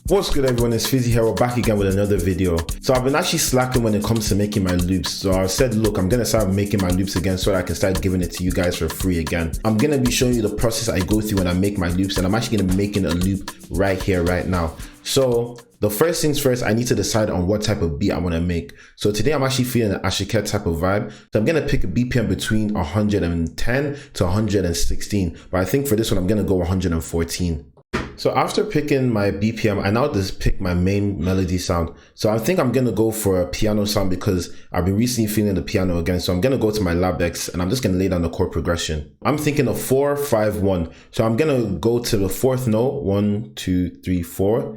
What's good everyone, it's Fizzy here, we're back again with another video. So I've been actually slacking when it comes to making my loops. So I said, look, I'm gonna start making my loops again so that I can start giving it to you guys for free again. I'm gonna be showing you the process I go through when I make my loops, and I'm actually gonna be making a loop right here, right now. So the first things first, I need to decide on what type of beat I wanna make. So today I'm actually feeling an Asake type of vibe. So I'm gonna pick a BPM between 110 to 116. But I think for this one, I'm gonna go 114. So after picking my BPM, I now just pick my main melody sound. So I think I'm gonna go for a piano sound because I've been recently feeling the piano again. So I'm gonna go to my Lab X and I'm just gonna lay down the chord progression. I'm thinking of 4, 5, 1. So I'm gonna go to the 4th note, 1, 2, 3, 4.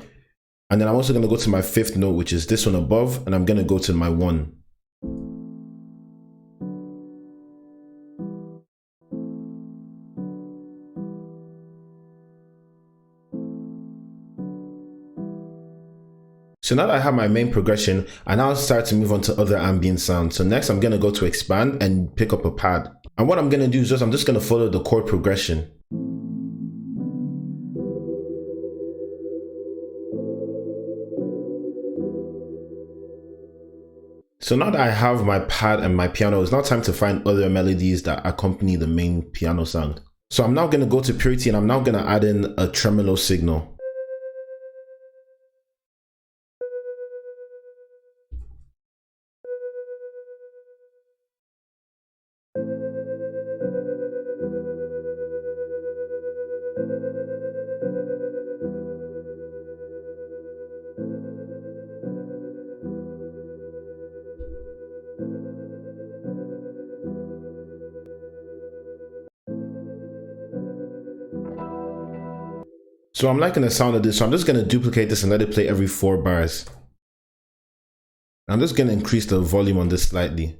And then I'm also gonna go to my 5th note, which is this one above, and I'm gonna go to my 1. So now that I have my main progression, I now start to move on to other ambient sounds. So next I'm gonna go to expand and pick up a pad. And what I'm gonna do is I'm just gonna follow the chord progression. So now that I have my pad and my piano, it's now time to find other melodies that accompany the main piano sound. So I'm now gonna go to purity and I'm now gonna add in a tremolo signal. So I'm liking the sound of this, so I'm just gonna duplicate this and let it play every 4 bars. I'm just gonna increase the volume on this slightly.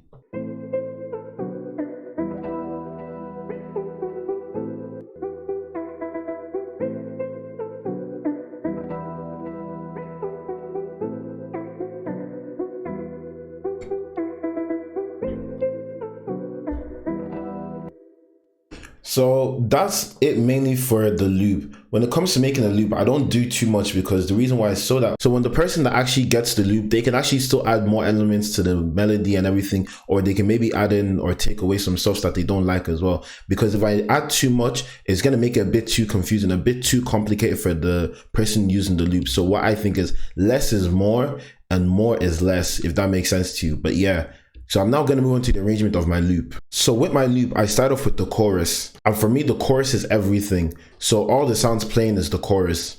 So that's it mainly for the loop. When it comes to making a loop, I don't do too much because the reason why is so when the person that actually gets the loop, they can actually still add more elements to the melody and everything, or they can maybe add in or take away some stuff that they don't like as well. Because if I add too much, it's gonna make it a bit too confusing, a bit too complicated for the person using the loop. So what I think is less is more and more is less, if that makes sense to you. But yeah. So I'm now going to move on to the arrangement of my loop. So with my loop, I start off with the chorus. And for me, the chorus is everything. So all the sounds playing is the chorus.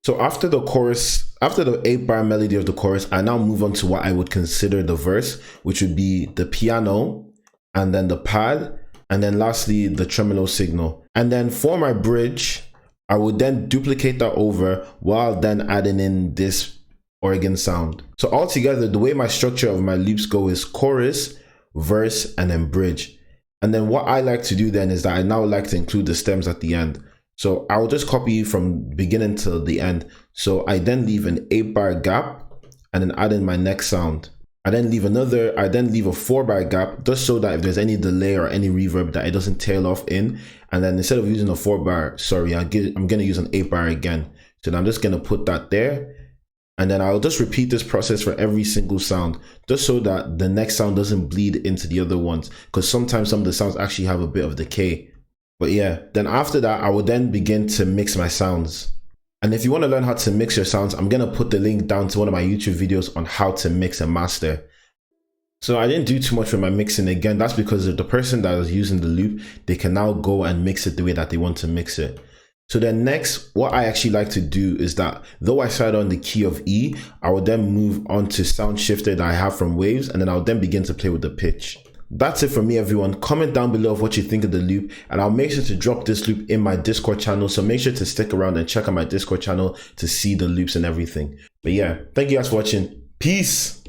So after the chorus, after the 8-bar melody of the chorus, I now move on to what I would consider the verse, which would be the piano, and then the pad, and then lastly, the tremolo signal. And then for my bridge, I would then duplicate that over while then adding in this organ sound. So altogether, the way my structure of my loops go is chorus, verse, and then bridge. And then what I like to do then is that I now like to include the stems at the end. So I'll just copy from beginning to the end. So I then leave an 8-bar gap and then add in my next sound. I then leave a 4-bar gap just so that if there's any delay or any reverb that it doesn't tail off in. And then instead of using a 4-bar, I'm gonna use an 8-bar again. So then I'm just gonna put that there. And then I'll just repeat this process for every single sound, just so that the next sound doesn't bleed into the other ones. Because sometimes some of the sounds actually have a bit of decay. But yeah, then after that, I will then begin to mix my sounds. And if you want to learn how to mix your sounds, I'm going to put the link down to one of my YouTube videos on how to mix and master. So I didn't do too much with my mixing again. That's because the person that is using the loop, they can now go and mix it the way that they want to mix it. So then next, what I actually like to do is that though I started on the key of E, I will then move on to sound shifter that I have from Waves, and then I'll then begin to play with the pitch. That's it for me, everyone. Comment down below of what you think of the loop, and I'll make sure to drop this loop in my Discord channel, so make sure to stick around and check out my Discord channel to see the loops and everything. But yeah, thank you guys for watching. Peace.